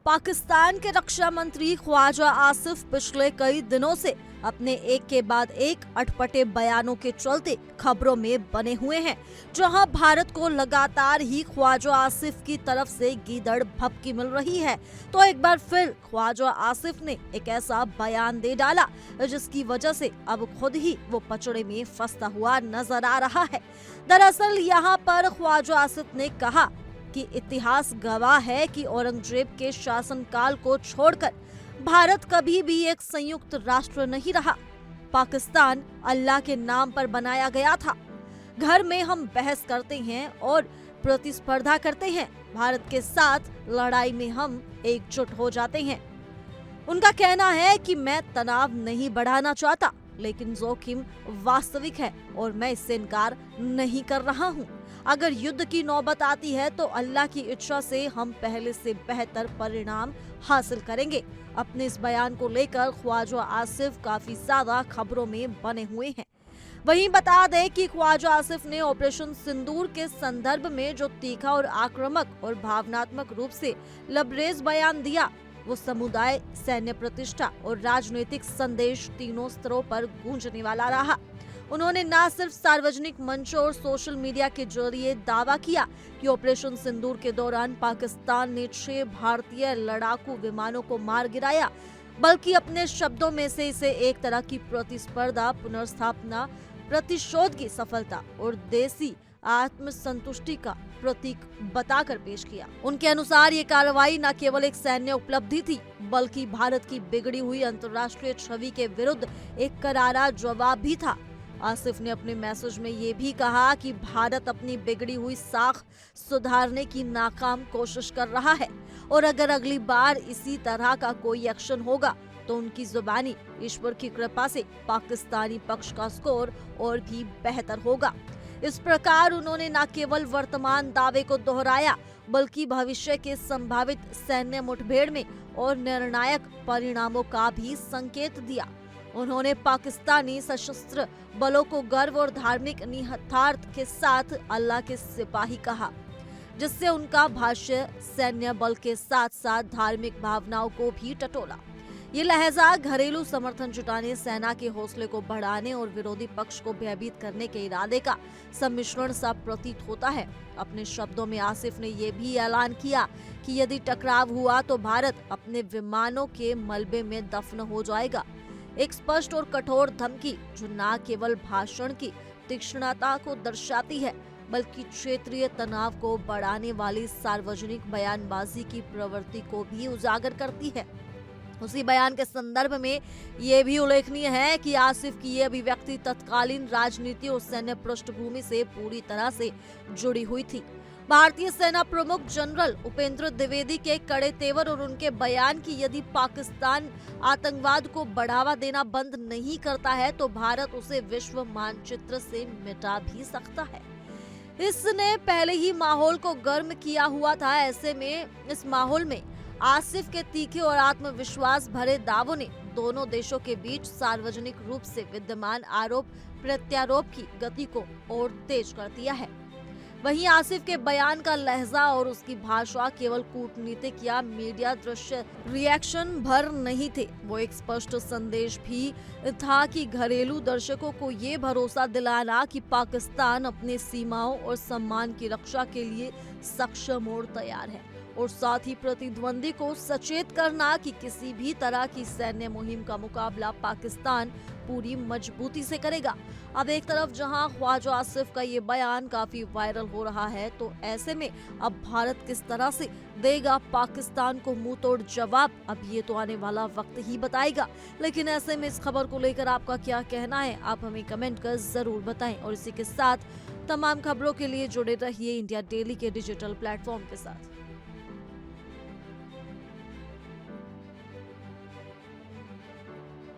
पाकिस्तान के रक्षा मंत्री ख्वाजा आसिफ पिछले कई दिनों से अपने एक के बाद एक अटपटे बयानों के चलते खबरों में बने हुए हैं। जहां भारत को लगातार ही ख्वाजा आसिफ की तरफ से गीदड़ भभकी मिल रही है, तो एक बार फिर ख्वाजा आसिफ ने एक ऐसा बयान दे डाला जिसकी वजह से अब खुद ही वो पचड़े में फंसता हुआ नजर आ रहा है। दरअसल यहाँ पर ख्वाजा आसिफ ने कहा कि इतिहास गवाह है कि औरंगजेब के शासनकाल को छोड़कर भारत कभी भी एक संयुक्त राष्ट्र नहीं रहा। पाकिस्तान अल्लाह के नाम पर बनाया गया था। घर में हम बहस करते हैं और प्रतिस्पर्धा करते हैं, भारत के साथ लड़ाई में हम एकजुट हो जाते हैं। उनका कहना है कि मैं तनाव नहीं बढ़ाना चाहता, लेकिन जोखिम वास्तविक है और मैं इससे इनकार नहीं कर रहा हूँ। अगर युद्ध की नौबत आती है तो अल्लाह की इच्छा से हम पहले से बेहतर परिणाम हासिल करेंगे। अपने इस बयान को लेकर ख्वाजा आसिफ काफी ज्यादा खबरों में बने हुए हैं। वहीं बता दें कि ख्वाजा आसिफ ने ऑपरेशन सिंदूर के संदर्भ में जो तीखा और आक्रामक और भावनात्मक रूप से लबरेज बयान दिया, वो समुदाय, सैन्य प्रतिष्ठा और राजनीतिक संदेश तीनों स्तरों पर गूंजने वाला रहा। उन्होंने न सिर्फ सार्वजनिक मंचों और सोशल मीडिया के जरिए दावा किया कि ऑपरेशन सिंदूर के दौरान पाकिस्तान ने 6 भारतीय लड़ाकू विमानों को मार गिराया, बल्कि अपने शब्दों में से इसे एक तरह की प्रतिस्पर्धा, पुनर्स्थापना, प्रतिशोध की सफलता और देसी आत्मसंतुष्टि का प्रतीक बताकर पेश किया। उनके अनुसार ये कार्रवाई न केवल एक सैन्य उपलब्धि थी, बल्कि भारत की बिगड़ी हुई अंतर्राष्ट्रीय छवि के विरुद्ध एक करारा जवाब भी था। आसिफ ने अपने मैसेज में ये भी कहा कि भारत अपनी बिगड़ी हुई साख सुधारने की नाकाम कोशिश कर रहा है और अगर अगली बार इसी तरह का कोई एक्शन होगा तो उनकी जुबानी ईश्वर की कृपा से पाकिस्तानी पक्ष का स्कोर और भी बेहतर होगा। इस प्रकार उन्होंने न केवल वर्तमान दावे को दोहराया, बल्कि भविष्य के संभावित सैन्य मुठभेड़ में और निर्णायक परिणामों का भी संकेत दिया। उन्होंने पाकिस्तानी सशस्त्र बलों को गर्व और धार्मिक निहितार्थ के साथ अल्लाह के सिपाही कहा, जिससे उनका भाष्य सैन्य बल के साथ साथ धार्मिक भावनाओं को भी टटोला। ये लहजा घरेलू समर्थन जुटाने, सेना के हौसले को बढ़ाने और विरोधी पक्ष को भयभीत करने के इरादे का सम्मिश्रण सा प्रतीत होता है। अपने शब्दों में आसिफ ने यह भी ऐलान किया कि यदि टकराव हुआ तो भारत अपने विमानों के मलबे में दफन हो जाएगा। एक स्पष्ट और कठोर धमकी जो न केवल भाषण की तीक्ष्णता को दर्शाती है, बल्कि क्षेत्रीय तनाव को बढ़ाने वाली सार्वजनिक बयानबाजी की प्रवृत्ति को भी उजागर करती है। उसी बयान के संदर्भ में ये भी उल्लेखनीय है कि आसिफ की ये अभिव्यक्ति तत्कालीन राजनीति और सैन्य पृष्ठभूमि से पूरी तरह से जुड़ी हुई थी। भारतीय सेना प्रमुख जनरल उपेंद्र द्विवेदी के कड़े तेवर और उनके बयान की यदि पाकिस्तान आतंकवाद को बढ़ावा देना बंद नहीं करता है तो भारत उसे विश्व मानचित्र से मिटा भी सकता है। इसने पहले ही माहौल को गर्म किया हुआ था। ऐसे में इस माहौल में आसिफ के तीखे और आत्मविश्वास भरे दावों ने दोनों देशों के बीच सार्वजनिक रूप से विद्यमान आरोप प्रत्यारोप की गति को और तेज कर दिया है। वहीं आसिफ के बयान का लहजा और उसकी भाषा केवल कूटनीतिक या मीडिया दृश्य रिएक्शन भर नहीं थे, वो एक स्पष्ट संदेश भी था कि घरेलू दर्शकों को ये भरोसा दिलाना कि पाकिस्तान अपने सीमाओं और सम्मान की रक्षा के लिए सक्षम और तैयार है, और साथ ही प्रतिद्वंदी को सचेत करना कि किसी भी तरह की सैन्य मुहिम का मुकाबला पाकिस्तान पूरी मजबूती से करेगा। अब एक तरफ जहां ख्वाजा आसिफ का ये बयान काफी वायरल हो रहा है, तो ऐसे में अब भारत किस तरह से देगा पाकिस्तान को मुंह तोड़ जवाब, अब ये तो आने वाला वक्त ही बताएगा। लेकिन ऐसे में इस खबर को लेकर आपका क्या कहना है, आप हमें कमेंट कर जरूर बताएं। और इसी के साथ तमाम खबरों के लिए जुड़े रहिए इंडिया डेली के डिजिटल प्लेटफॉर्म के साथ।